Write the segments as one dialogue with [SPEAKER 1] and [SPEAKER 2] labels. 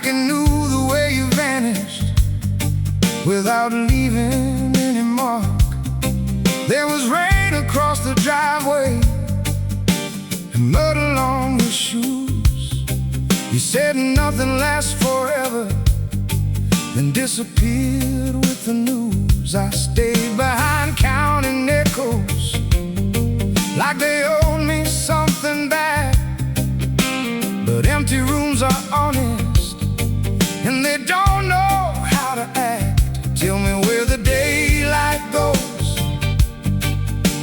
[SPEAKER 1] like it knew the way you vanished without leaving any mark. There was rain across the driveway and mud along your shoes. You said nothing lasts forever, then disappeared with the news. I stayed behind counting echoes like they owed me something back. But empty rooms are honest, and they don't know how to act. Tell me where the daylight goes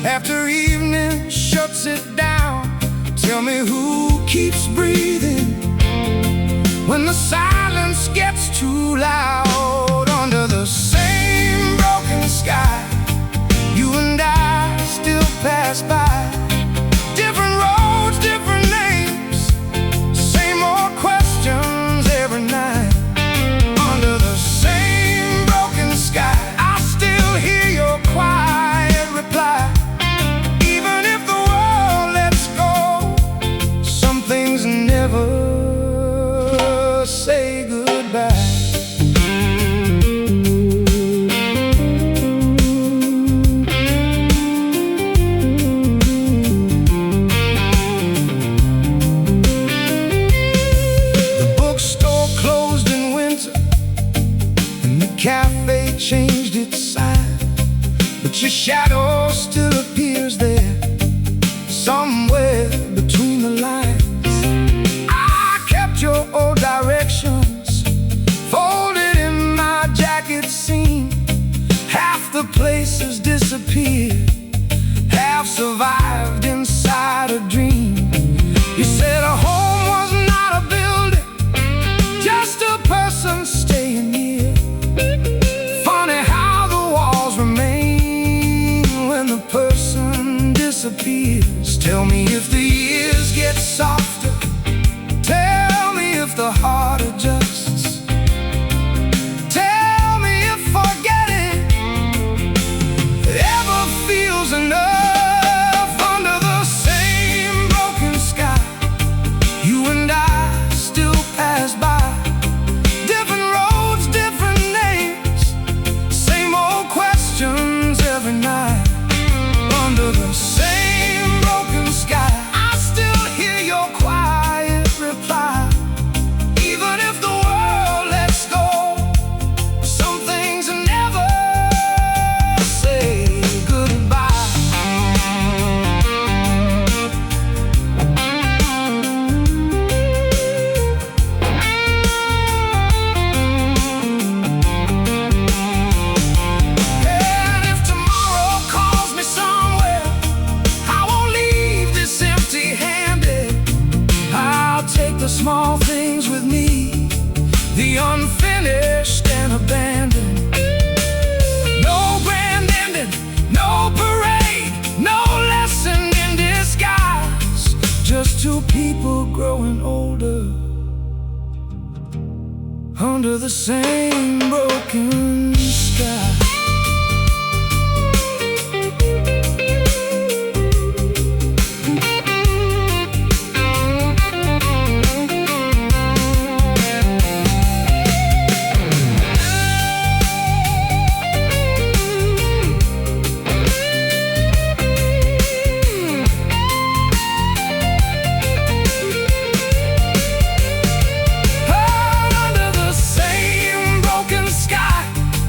[SPEAKER 1] after evening shuts it down. Tell me who keeps breathing when the silence gets too loud. Under the same broken sky, you and I still pass by. Different roads, different names, same old questions every night. Under the same broken sky, I still hear your quiet reply. Even if the world lets go, some things never say goodbye. Cafe changed its sign, but your shadow still appears there, somewhere between the lines. I kept your old directions folded in my jacket seam. Half the places disappeared, half survived inside a dream. You said a home was not a building, just a person staying here. Funny how the walls remain when the person disappears. Tell me if the years get softer, tell me if the heart adjusts. Tell me if forgetting ever feels enough. Under the same broken sky, you and I still pass by. Every night, under the same broken sky, I still hear your quiet reply. Even if the world lets go, some things never say goodbye. The small things with me, the unfinished and abandoned. No grand ending, no parade, no lesson in disguise. Just two people growing older under the same broken sky.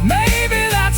[SPEAKER 1] Maybe that's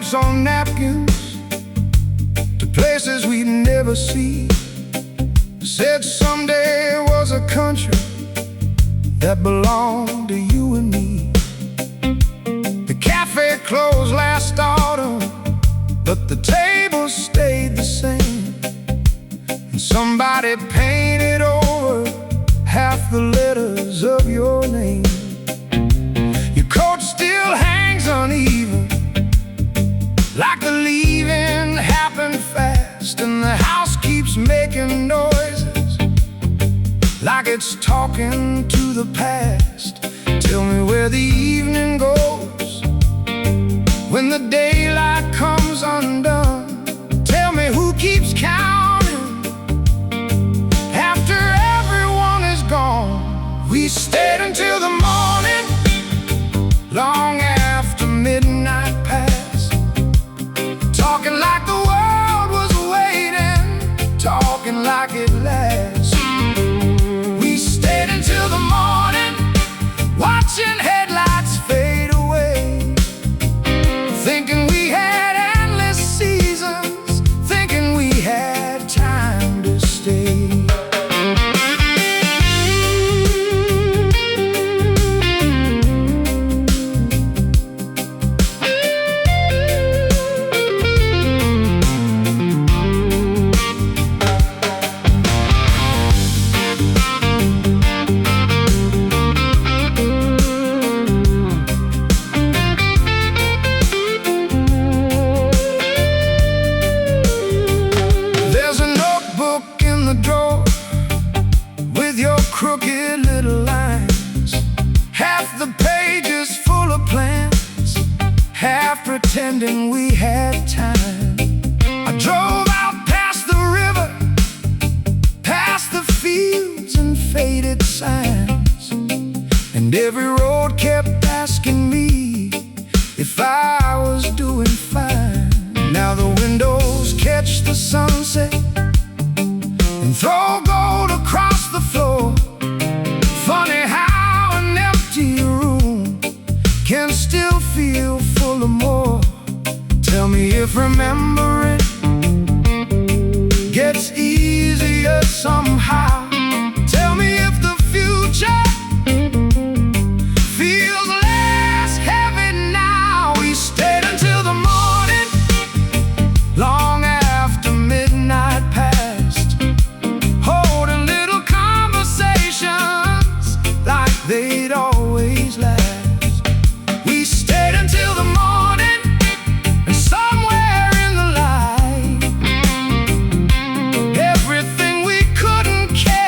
[SPEAKER 1] maps on napkins to places we'd never see. Said someday was a country that belonged to you and me. The cafe closed last autumn, but the table stayed the same. And somebody painted over half the letters of your name. Your coat still hangs uneven, like the leaving happened fast. And the house keeps making noises, like it's talking to the past. Tell me where the evening goes when the daylight comes undone. Tell me who keeps counting after everyone is gone. We stayed until the morning, long after midnight passed, talking like the world was waiting, talking like it lasts. We stayed until the morning, watching headlights fade away, thinking we had endless seasons, thinking we had time to stay. Crooked little lines, half the pages full of plans, half pretending we had time. I drove out past the river, past the fields and faded signs, and every road kept asking me if I was doing fine. Now the windows catch the sunset and throw gold across the floor. Funny how an empty room can still feel full of more. Tell me if remembering gets easier somehow. Tell me if the future feels less heavy now. We stayed until the morning, long after midnight passed, holding little conversations like they'd always last. We stayed until the morning, and somewhere in the light, everything we couldn't care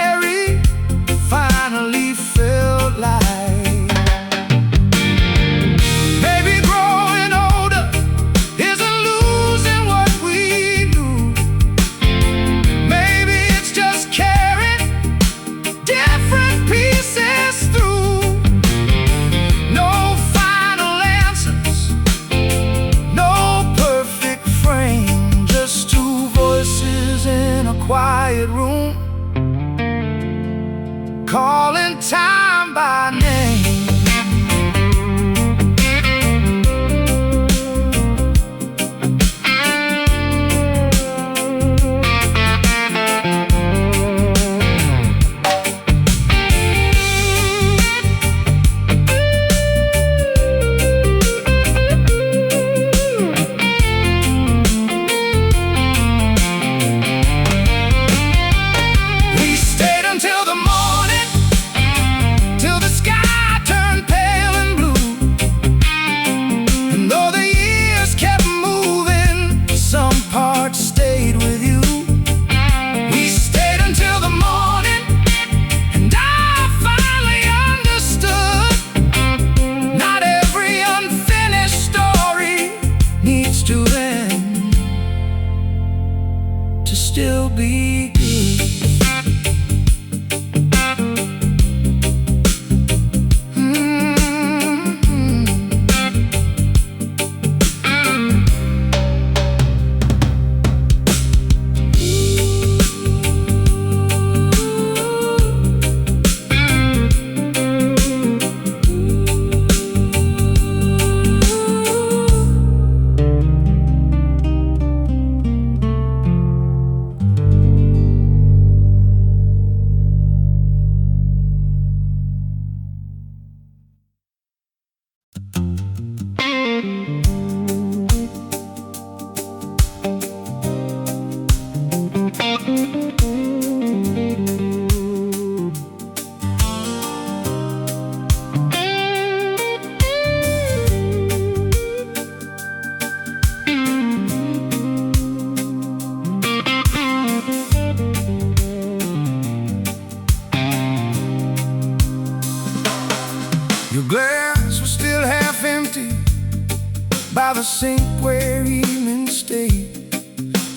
[SPEAKER 1] by the sink where evening stayed,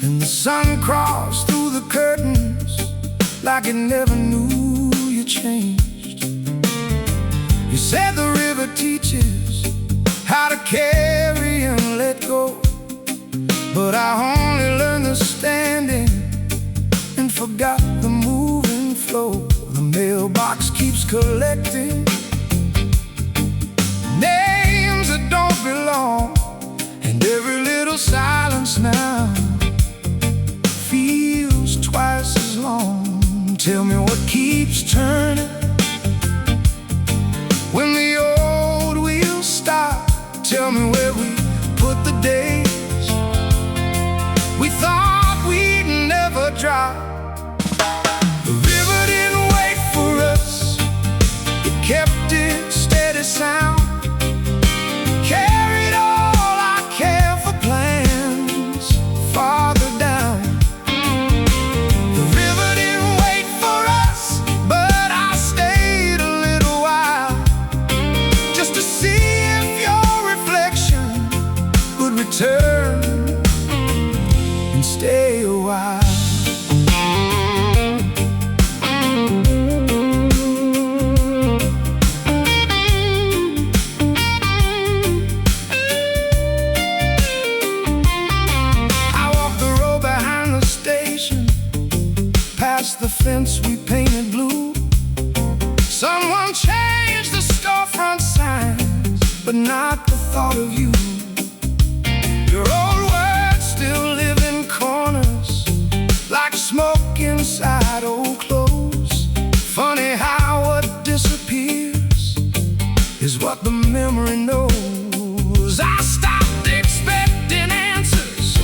[SPEAKER 1] and the sun crossed through the curtains like it never knew you changed. You said the river teaches how to carry and let go, but I only learned the standing and forgot the moving flow. The mailbox keeps collecting names that don't belong, and every little silence now feels twice as long. Tell me what keeps turning when the old wheels stop. Tell me where we put the days we thought we'd never drop. The river didn't wait for us, it kept its steady sound, carried all our careful plans farther down. The river didn't wait for us, but I stayed a little while just to see if your reflection would return and stay a while. The fence we painted blue, someone changed the storefront signs, but not the thought of you. Your old words still live in corners like smoke inside old clothes. Funny how what disappears is what the memory knows. I stopped expecting answers,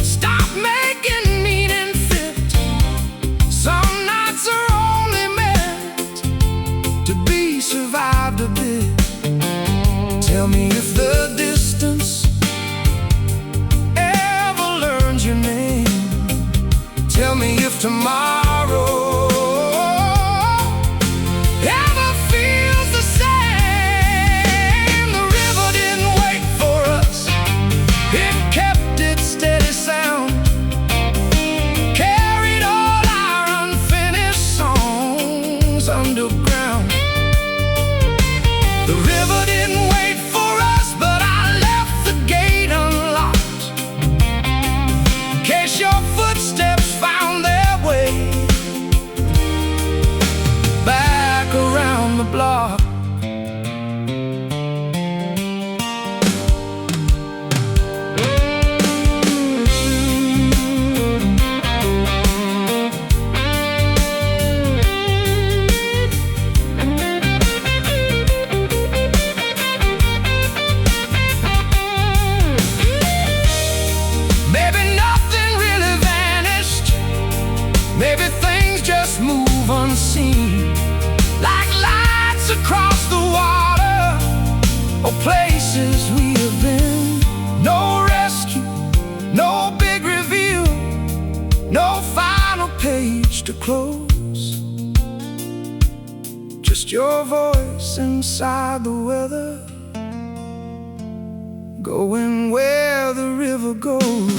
[SPEAKER 1] stopped making meaning fit. Some nights are only meant to be survived a bit. Tell me if the distance ever learns your name. Tell me if tomorrow ever feels the same. The river didn't wait for us, it kept its steady sound, carried all our unfinished songs underground. The river didn't wait for us, but I left the gate unlocked in case your footsteps found their way back around the block. Maybe nothing really vanished, maybe things just move unseen, like lights across the water or places we have been. No rescue, no big reveal, no final page to close, just your voice inside the weather, going where the river goes.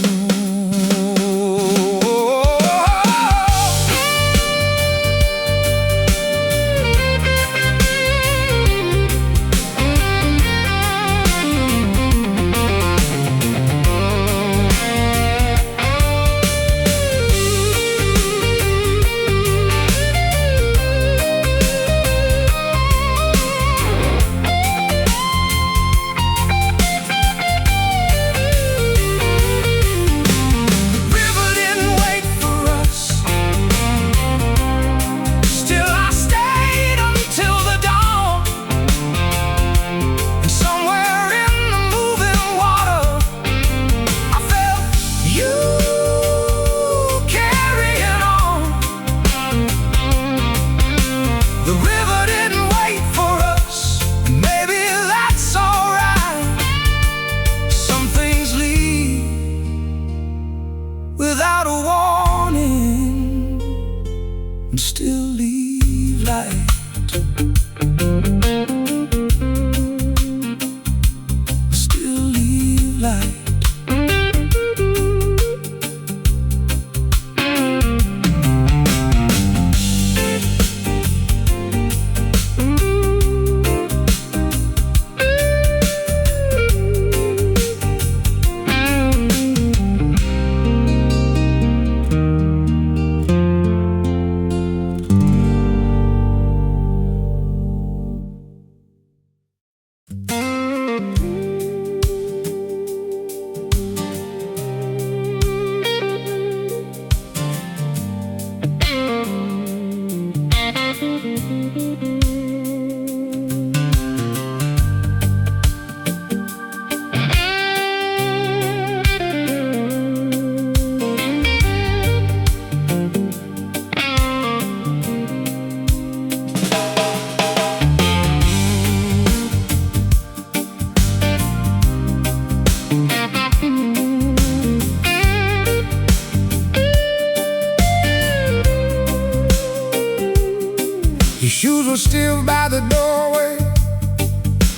[SPEAKER 1] Shoes were still by the doorway,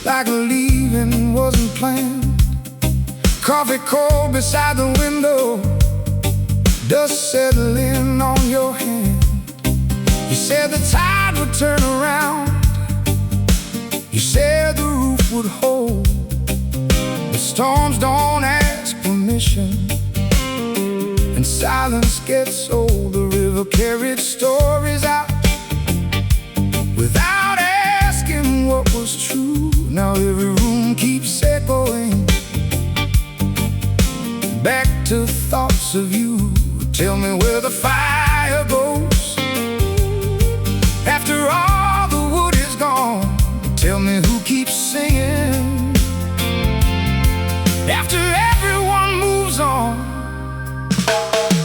[SPEAKER 1] like leaving wasn't planned. Coffee cold beside the window, dust settling on your hand. You said the tide would turn around, you said the roof would hold. The storms don't ask permission, and silence gets old. The river carried stories out without asking what was true. Now every room keeps echoing back to thoughts of you. Tell me where the fire goes after all the wood is gone. Tell me who keeps singing after everyone moves on.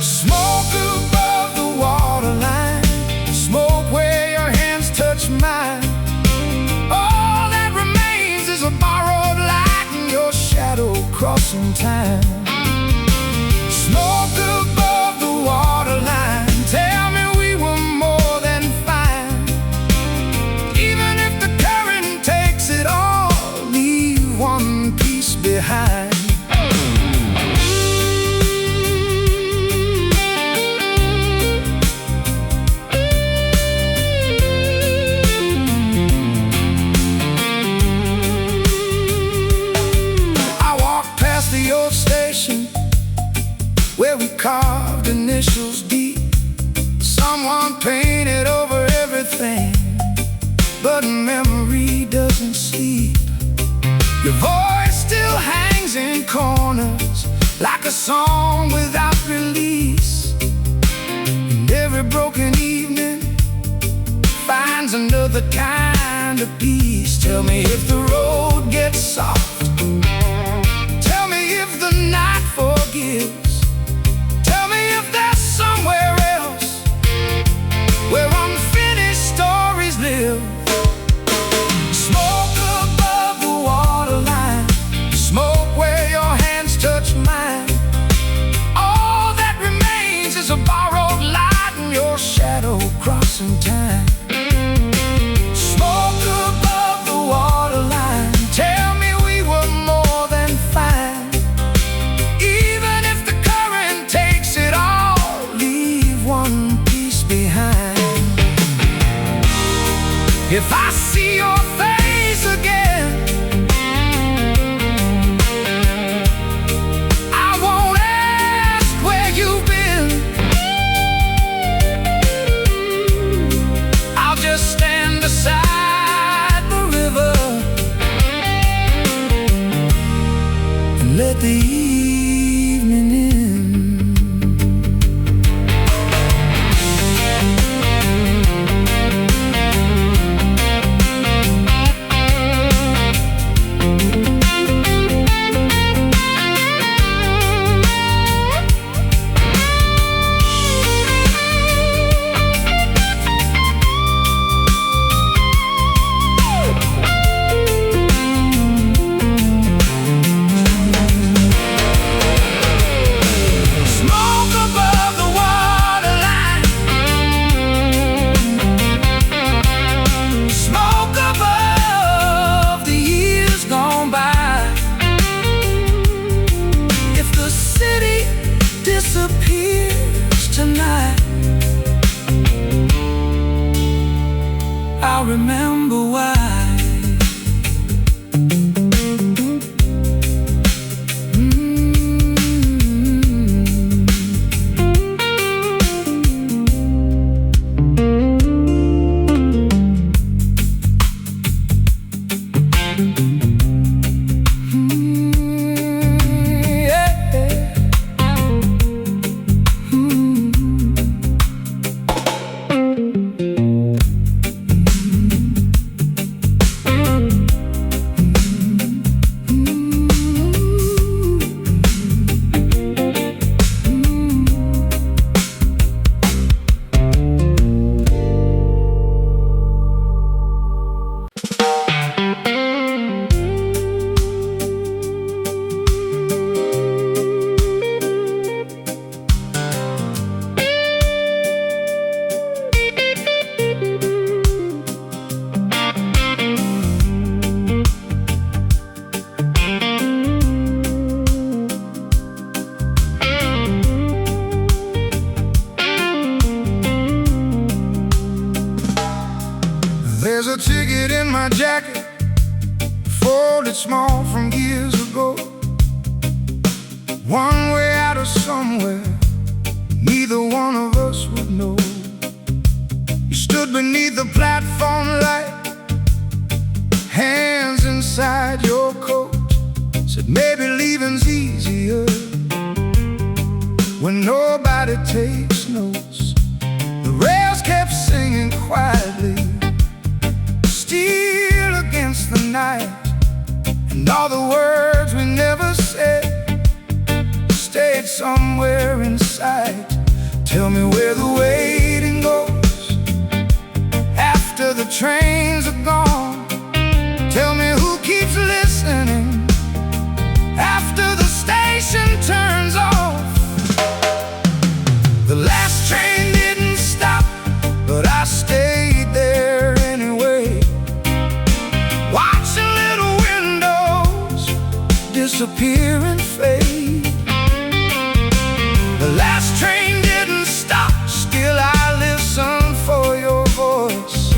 [SPEAKER 1] Smoke above the waterline, smoke where your hands touch mine. All that remains is a borrowed light and your shadow crossing time. Smoke above the waterline, tell me we were more than fine. Even if the current takes it all, leave one piece behind. Where we carved initials deep, someone painted over everything, but memory doesn't sleep. Your voice still hangs in corners like a song without release, and every broken evening finds another kind of peace. Tell me if the road gets soft, tell me if the night forgives. Somewhere else where unfinished stories live. Smoke above the waterline, smoke where your hands touch mine. All that remains is a borrowed light and your shadow crossing time. Smoke above the waterline, tell me we were more than fine. Even if the current takes it all, one piece behind. If I see your face again, I won't ask where you've been. I'll just stand beside the river and let the evening in. my jacket, folded small from years ago. One way out of somewhere neither one of us would know. You stood beneath the platform light, hands inside your coat. Said maybe leaving's easier when nobody takes notes. The rails kept singing quietly, still against the night. And all the words we never said stayed somewhere inside. Tell me where the waiting goes after the trains are gone. Tell me who keeps listening after the station turns off. The last train didn't stop, but I stayed there anyway, watching little windows disappear and fade. The last train didn't stop, still I listen for your voice.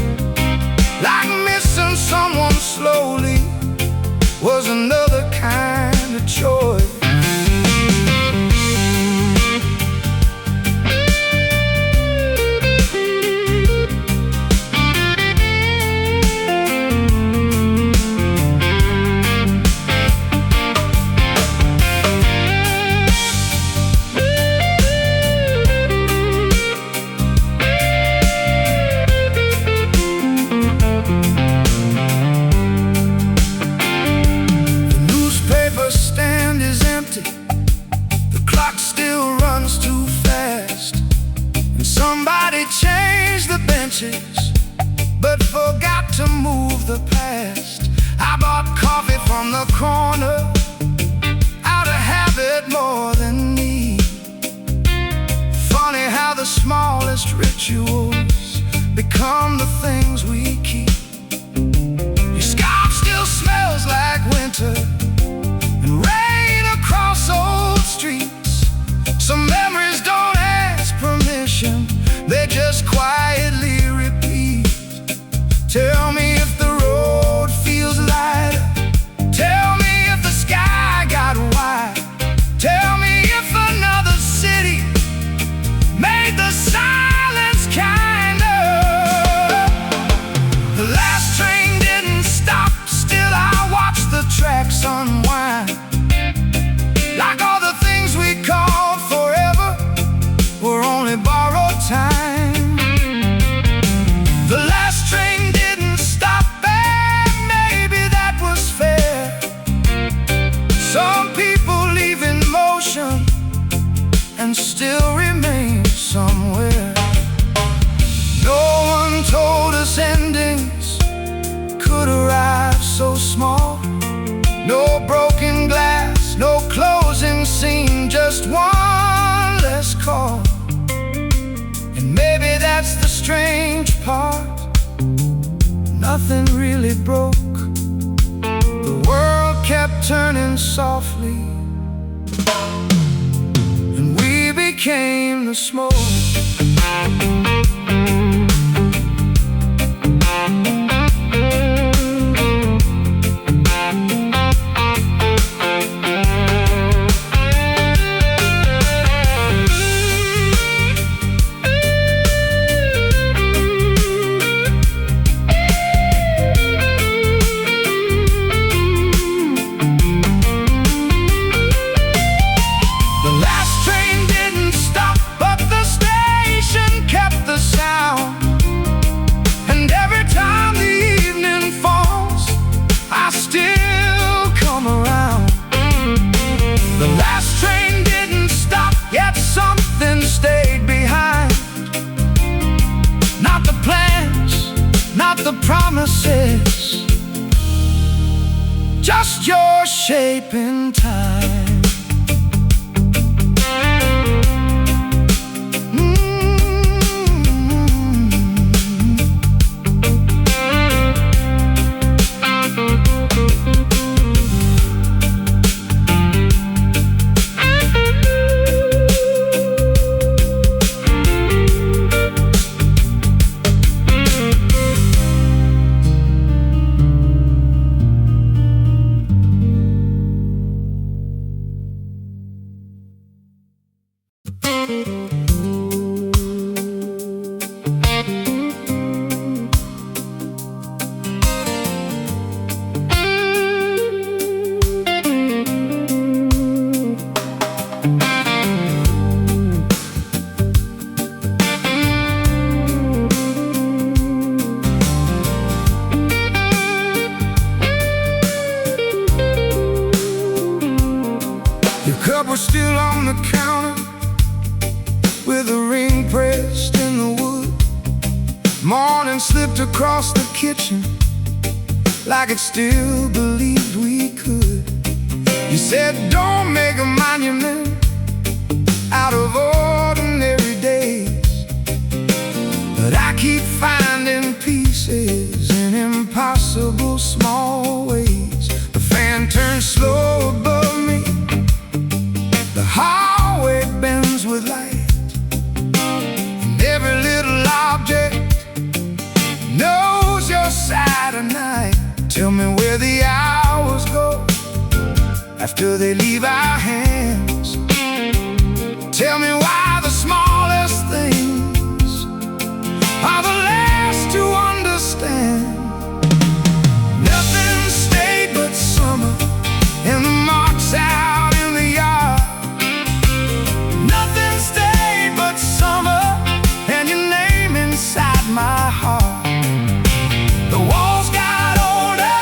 [SPEAKER 1] Like missing someone slowly was another kind of choice. But forgot to move the past. I bought coffee from the corner out of habit more than need. Funny how the smallest rituals become the things we keep. Your scarf still smells like winter and rain across old streets. Some memories don't ask permission, they just quietly repeat. Tell me if the road feels lighter. Tell me if the sky got wide. Tell me if another city made the silence kinder. The last train didn't stop, still I watched the tracks unwind. Like all the things we called forever were only borrowed time. The last train didn't stop, and maybe that was fair. Some people leave in motion and still remain somewhere. No one told us endings could arrive so small. No broken glass, no closing scene, just one less call. And maybe that's the strange part, nothing really broke. The world kept turning softly, and we became the smoke. Promises, just your shape in time. cup was still on the counter, with a ring pressed in the wood. Morning slipped across the kitchen, like it still believed we could. You said don't make a monument out of ordinary days, but I keep finding pieces in impossible small ways. The fan turns slow above me, the hallway bends with light, and every little object knows your side of night. Tell me where the hours go after they leave our hands. Tell me why the smallest things are the last to understand. Nothing stayed but summer and the marks out in the yard. Nothing stayed but summer and your name inside my heart. The walls got older,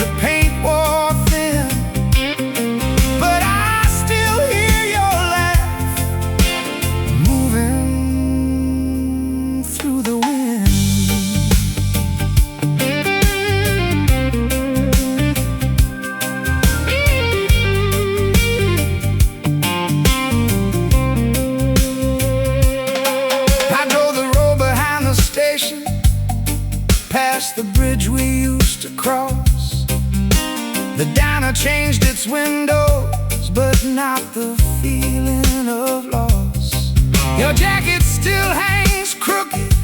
[SPEAKER 1] the paint wore thin, but I still hear your laugh moving through the wind. I drove the road behind the station, past the bridge we used to cross. The diner changed its windows, but not the feeling of loss. Your jacket still hangs crooked,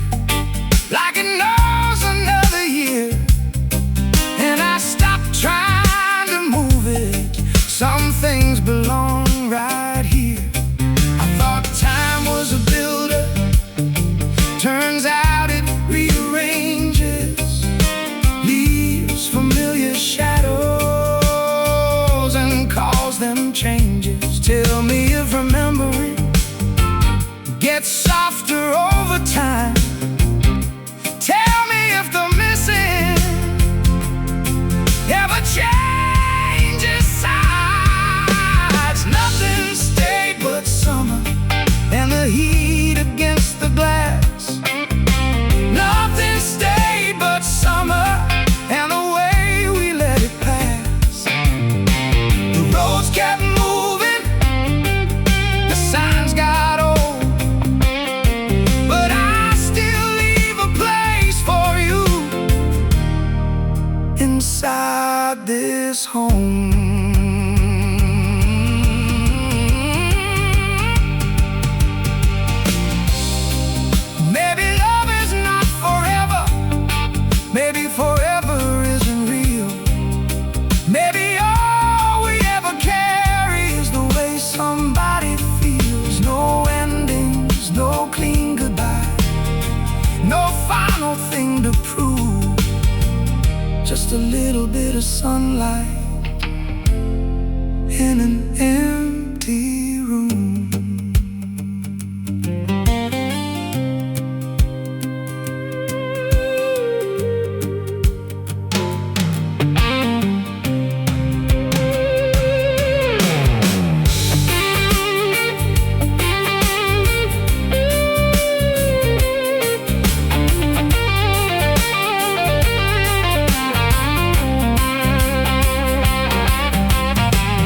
[SPEAKER 1] like it knows another year, and I stopped trying to move it. Some things belong right here. I thought time was a builder, turns out it rearranges, leaves familiar shadows and calls them changes. Tell me if remembering gets softer over time. Tell me if the missing ever changes sides. Nothing stayed but summer and the heat against the glass. Nothing stayed but summer and the way we let it pass. The roads kept moving, the signs got old, but I still leave a place for you inside this home. Maybe love is not forever, maybe forever isn't real. Maybe all we ever carry is the way somebody feels. No endings, no clean goodbye, no final thing to prove. Just a little bit of sunlight in an empty room.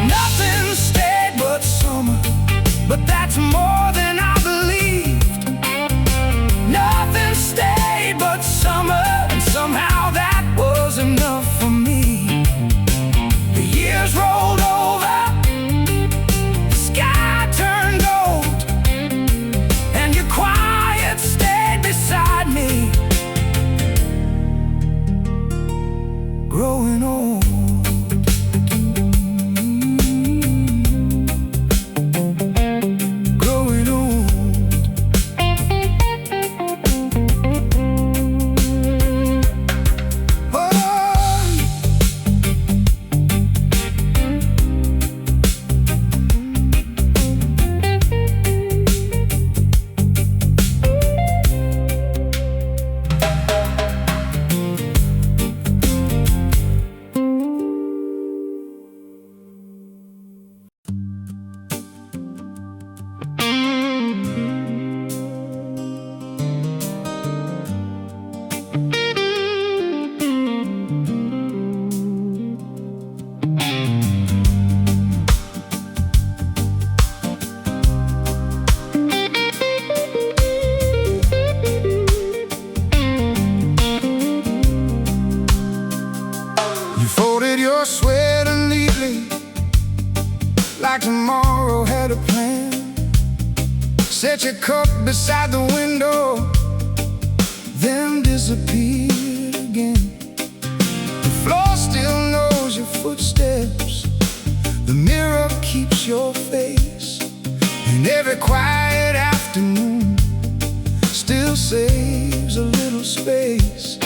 [SPEAKER 1] Nothing stayed but summer quickly, like tomorrow had a plan. Set your cup beside the window, then disappeared again. The floor still knows your footsteps, the mirror keeps your face, and every quiet afternoon still saves a little space.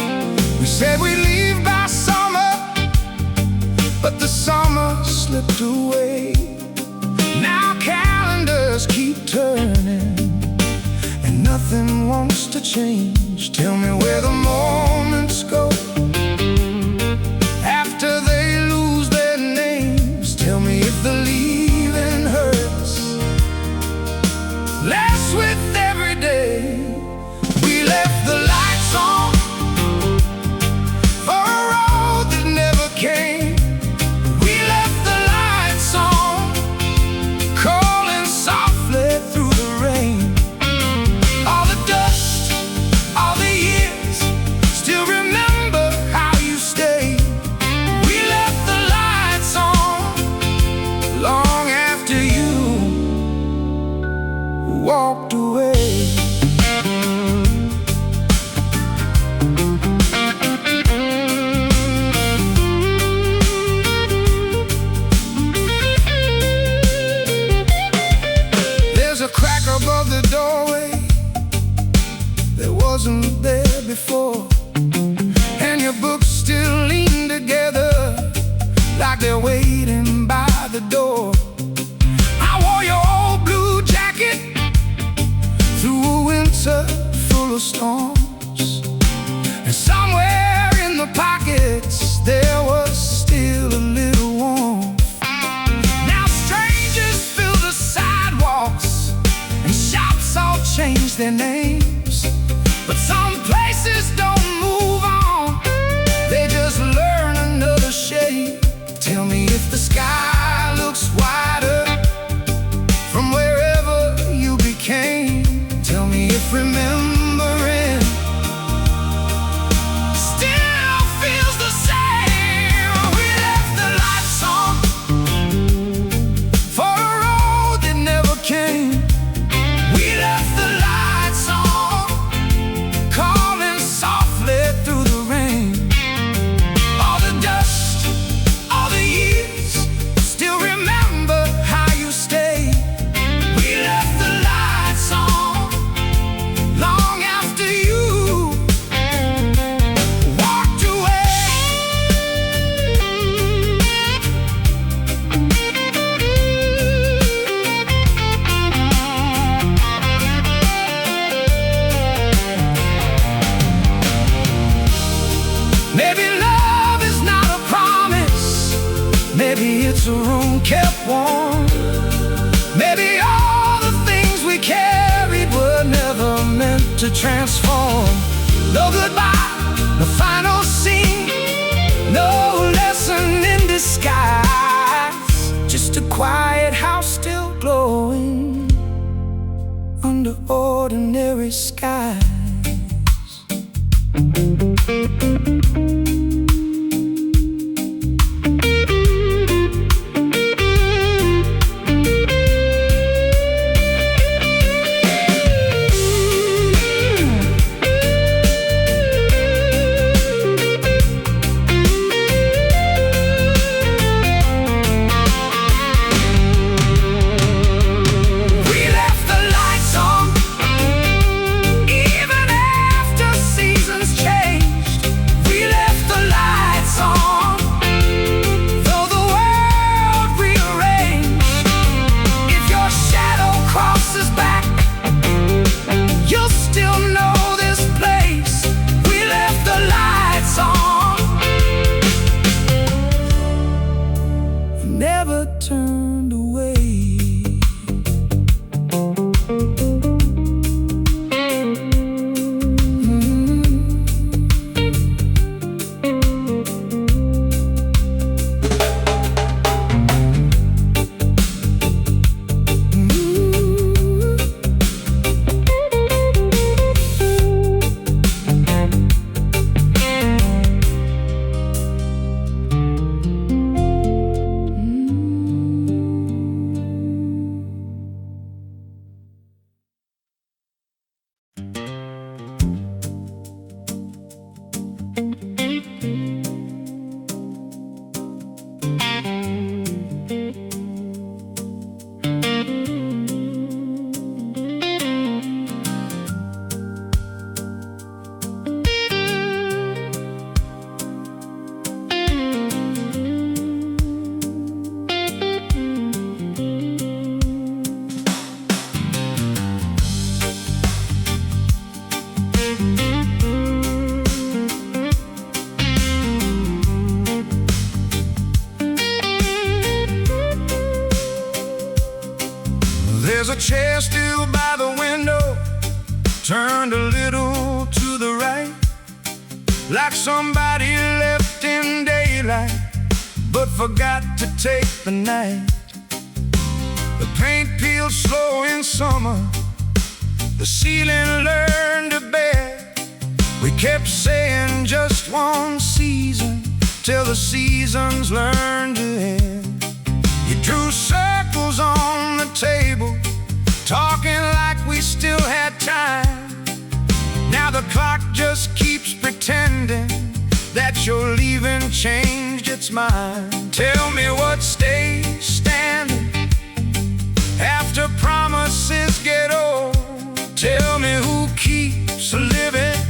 [SPEAKER 1] We said we'd leave by summer, but the summer slipped away. Now calendars keep turning, and nothing wants to change. Tell me where the moments go after they lose their names. Tell me if the leaving hurts less with every day. We left the lights on for a road that never came. We left the lights on, calling softly through the rain. All the dust, all the years, still remember how you stayed. We left the lights on long after you walked away. There's a crack above the doorway that wasn't there before, and your books still lean together like they're waiting by the door. I wore your old blue jacket through a winter full of storms, and somewhere in the pockets there was still a little warmth. Now strangers fill the sidewalks, and shops all change their names, but some places don't move on, they just learn another shape. Tell me if the sky looks wider from wherever you became. Tell me if remembering still feels the same. We left the lights on for a road that never came. We left the lights on, calling softly through the rain. All the dust, all the years, still remember how you stayed. We left the lights on long after you walked away. Maybe love is not a promise, maybe it's a room kept warm. Maybe all the things we carried were never meant to transform. No goodbye, no final scene, no lesson in disguise, just a quiet house still glowing under ordinary skies. We left the lights on even after seasons changed. We left the lights on though the world rearranged. If your shadow crosses back, you'll still know this place. We left the lights on, never turned away. There's a chair still by the window, turned a little to the right, like somebody left in daylight but forgot to take the night. The paint peeled slow in summer, the ceiling learned to bear. We kept saying just one season till the seasons learned to end. You drew circles on the table, talking like we still had time. Now the clock just keeps pretending that your leaving changed its mind. Tell me what stays standing after promises get old. Tell me who keeps living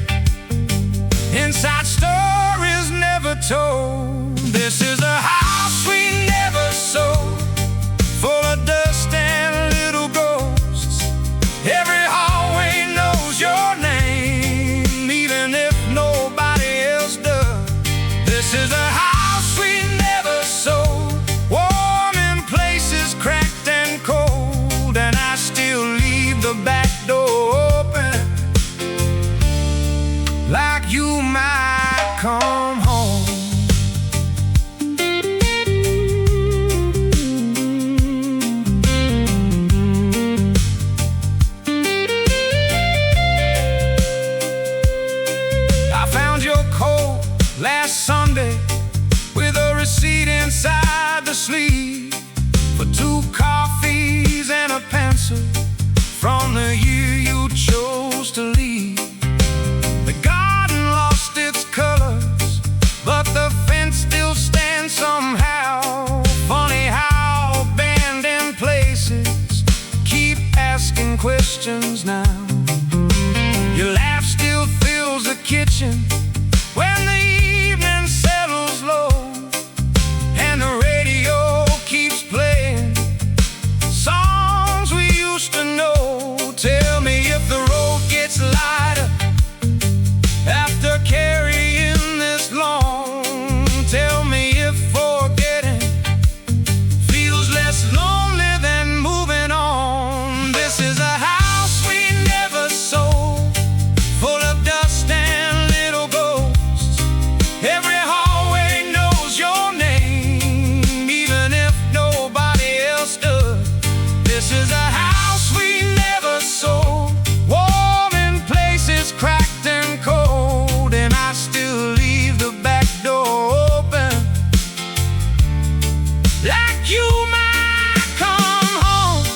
[SPEAKER 1] inside stories never told. This is a house we never sold, full of dust and little ghosts. Every hallway knows your name, even if nobody else does. This is a house we never sold, warm in places cracked and cold, and I still leave the back door open, like you might come home. I found your coat last Sunday with a receipt inside the sleeve for 2 coffees and a pencil from the year you chose to leave. The garden lost its colors, but the fence still stands somehow. Funny how abandoned places keep asking questions now. Your laugh still fills the kitchen when the evening settles low, and the radio keeps playing songs we used to know. Tell me if the road gets lighter after carrying this long. Tell me if forgetting feels less lonely than moving on. This is a house we never sold, full of dust and little ghosts. Every hallway knows your name, even if nobody else does. This is a house we never sold, warm in places cracked and cold, and I still leave the back door open, like you might come home.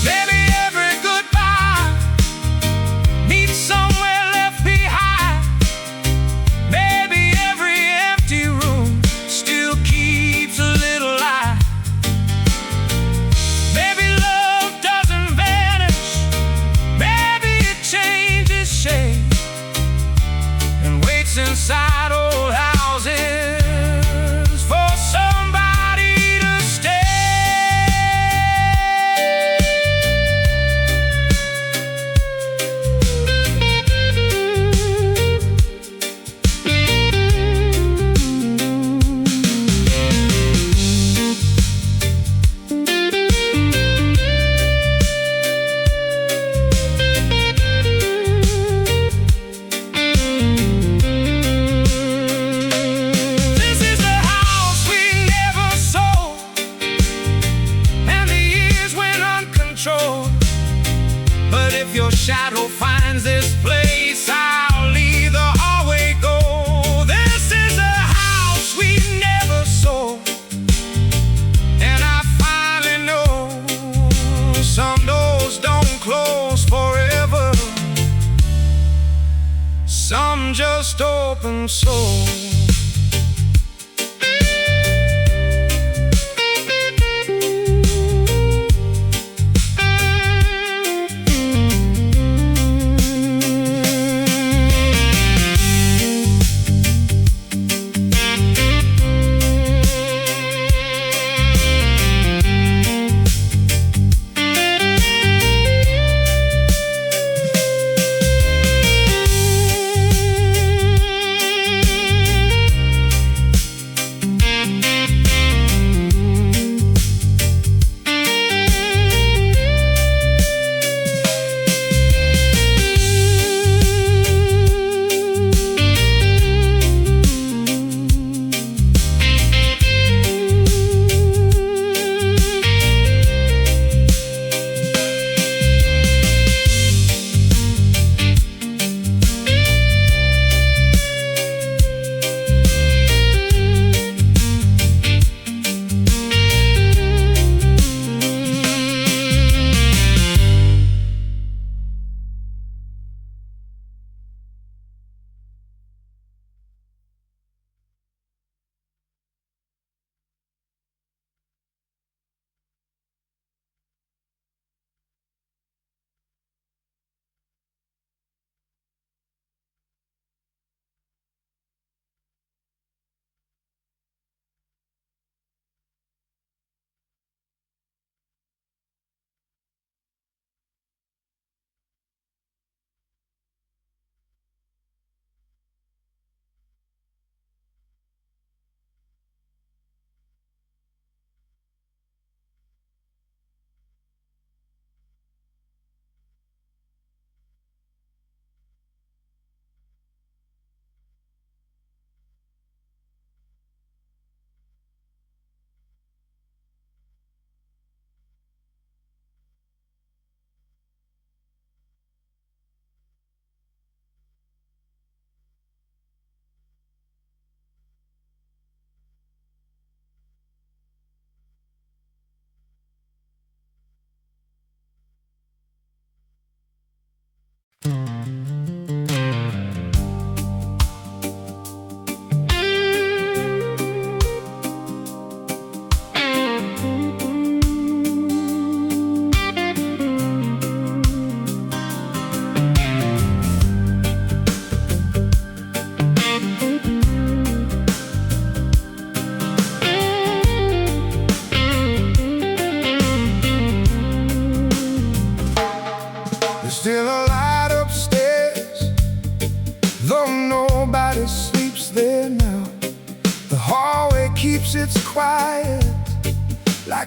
[SPEAKER 1] Maybe every goodbye meets somewhere left behind. Maybe every empty room still keeps a little light. Maybe love doesn't vanish, maybe it changes shape and waits inside old houses for somebody to stay. This is the house we never sold, and the years went uncontrolled. But if your shadow finds this place, I'll leave the hallway go. This is a house we never sold, and I finally know some doors don't close forever, some just open so.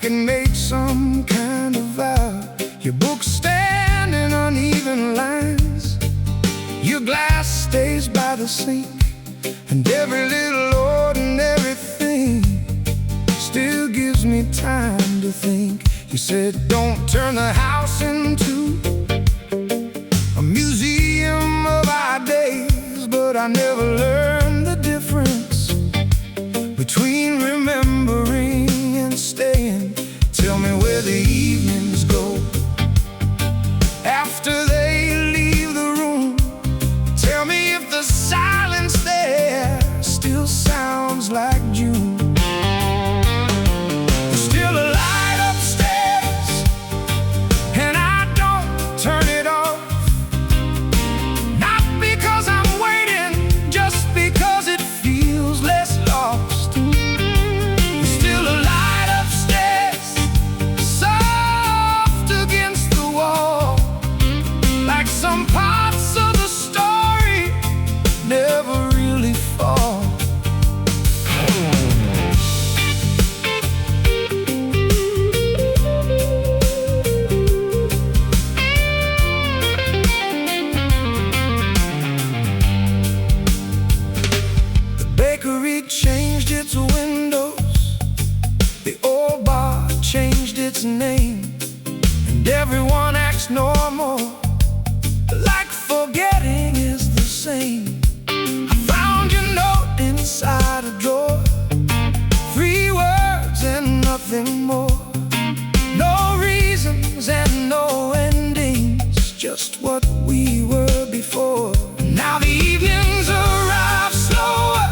[SPEAKER 1] like it made some kind of vow. Your books stand in uneven lines, your glass stays by the sink, and every little ordinary thing still gives me time to think. You said don't turn the house into a museum of our days, but I never learned the difference between remembering and staying. Tell me where the evenings go after they leave the room. Tell me if the silence there still sounds like June. There's still a light upstairs, and I don't turn it off. Not because I'm waiting, just because it feels less lost. There's still a light upstairs, soft against the wall, like some parts of the story never really fall. The bakery changed its windows, the old bar changed its name, and everyone acts normal, like forgetting is the same. I found your note inside a drawer, 3 words and nothing more. No reasons and no endings, just what we were before. Now the evenings arrive slower,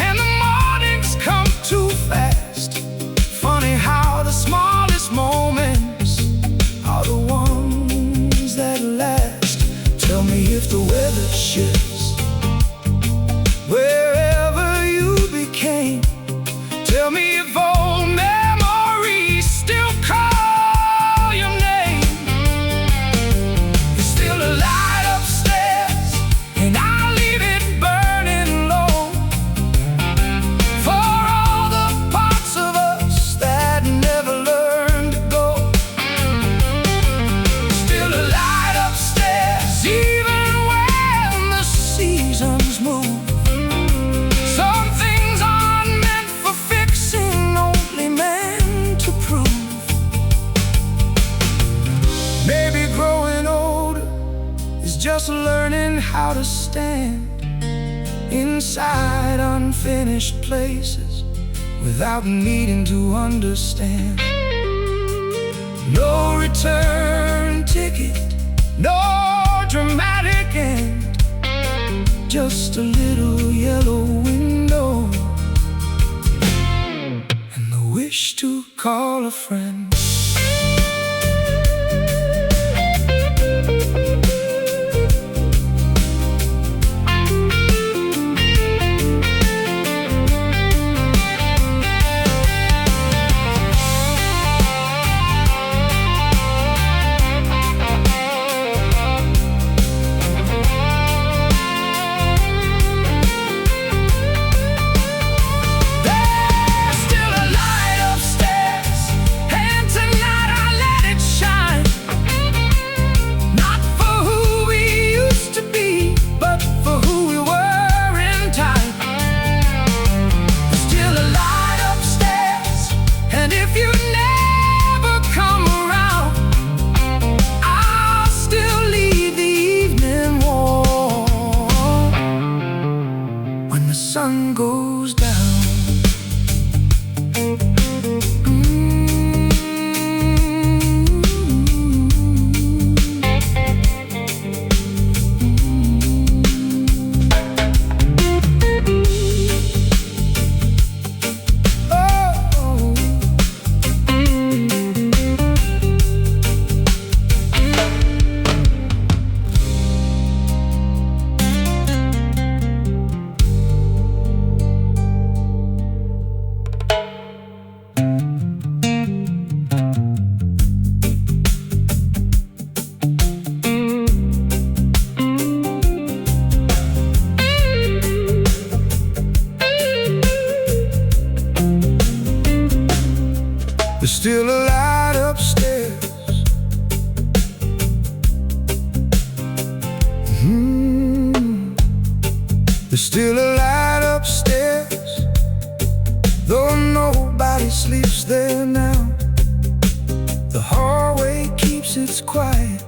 [SPEAKER 1] and the mornings come too fast. Funny how the smallest moments are the ones that last. Tell me if the weather shifts wherever you became. Tell me if old memories still call your name. There's still a light upstairs, and I leave it burning low for all the parts of us that never learned to go. Still a light upstairs, even when the seasons move. Some things aren't meant for fixing, only meant to prove. Maybe growing older is just learning how to stand inside unfinished places without needing to understand. No return ticket, no dramatic end, just a little yellow window and the wish to call a friend. There's still a light upstairs, and still a light upstairs, though nobody sleeps there now. The hallway keeps its quiet,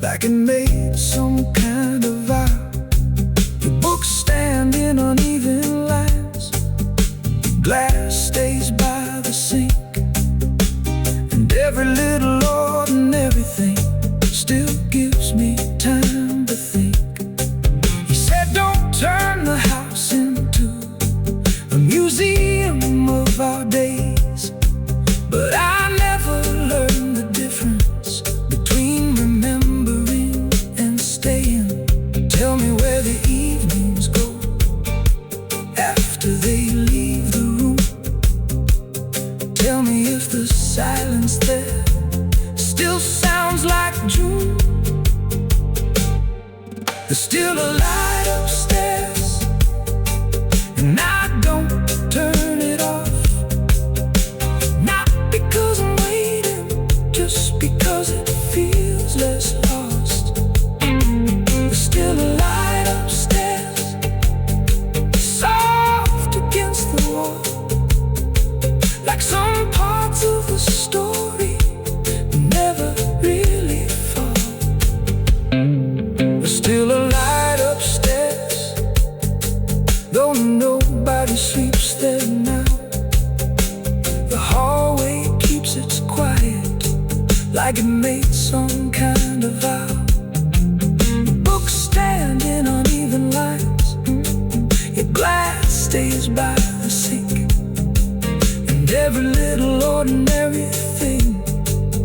[SPEAKER 1] like it made some kind of vow. Your books stand in uneven lines, glass stays by the sink, and every little ordinary thing still gives me time to think. He said don't turn the house into a museum of our days, but I never learned the difference between remembering and staying. Tell me where the evenings go after they leave the room. Tell me if the silence there still sounds like June. There's still a light upstairs, and I don't turn it off. Not because I'm waiting, just because it feels less lost. There's still a light upstairs, soft against the wall, like some parts of the story never really fall. There's still a light upstairs, though nobody sleeps there now. The hallway keeps its quiet, like it made some kind of vow. Books stand in uneven lines, your glass stays by the sink, and every little ordinary thing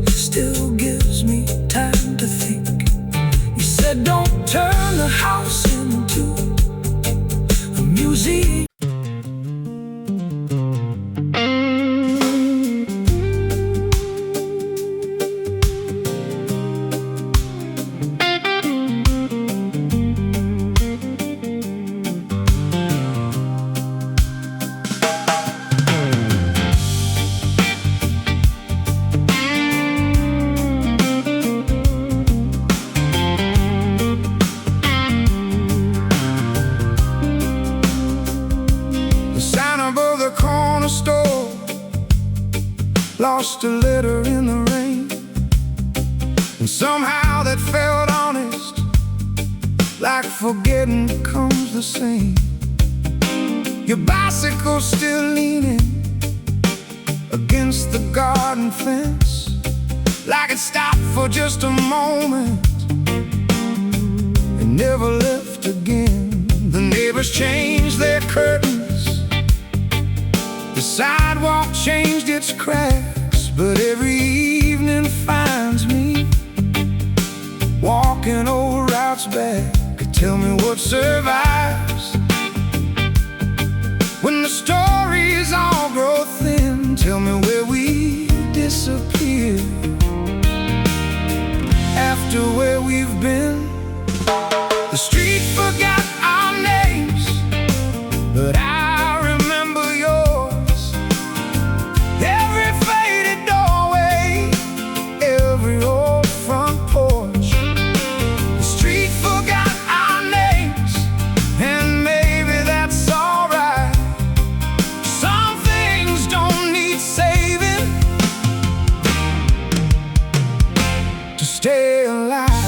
[SPEAKER 1] still gives me time to think. You said don't turn the house into a museum. Lost a letter in the rain, and somehow that felt honest, like forgetting comes the same. Your bicycle's still leaning against the garden fence, like it stopped for just a moment and never left again. The neighbors changed their curtains, the sidewalk changed its cracks, but every evening finds me walking old routes back. Tell me what survives when the stories all grow thin. Tell me where we disappear after where we've been. The street forgot our names, but I remember yours. Every faded doorway, every old front porch. The street forgot our names, and maybe that's alright. Some things don't need saving to stay alive.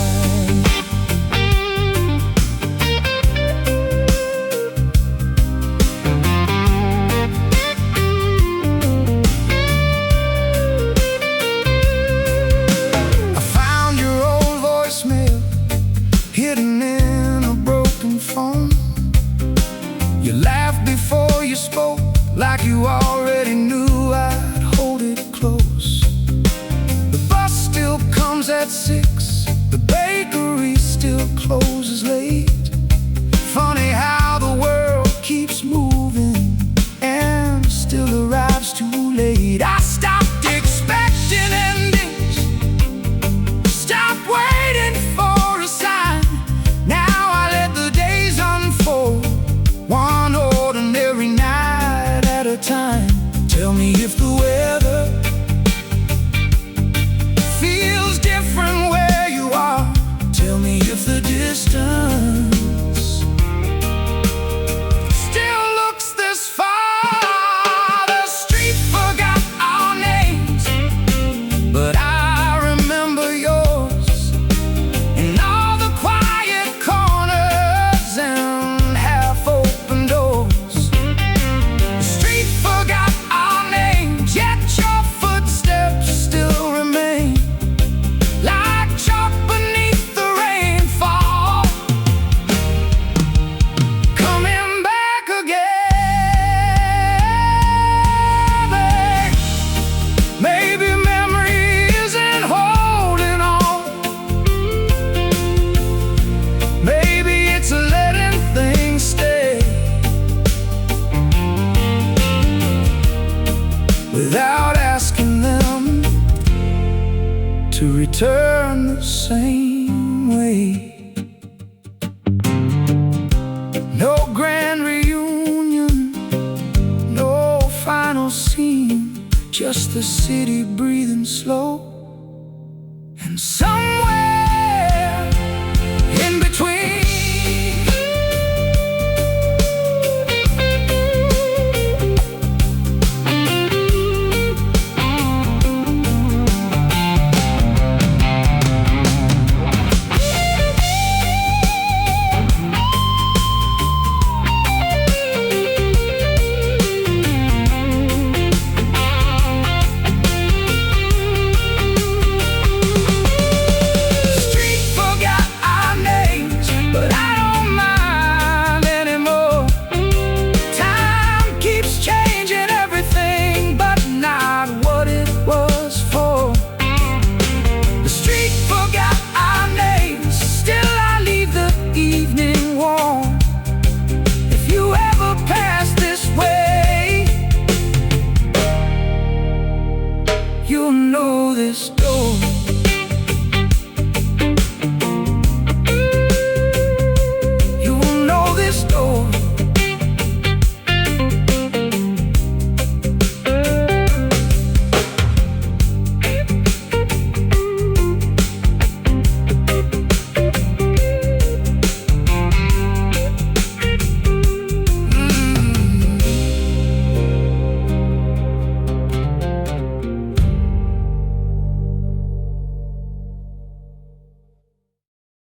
[SPEAKER 1] Hidden in a broken phone. You laughed before you spoke, like you already knew I'd hold it close. The bus still comes at 6, the bakery still closes late. Funny how the world keeps moving and still arrives too late. I stopped expecting endings, stopped waiting for a sign. Now I let the days unfold, one ordinary night at a time. Tell me if the weather feels different where to return the same way. No grand reunion, no final scene, just the city breathing slow. And somewhere in between, you'll know this door.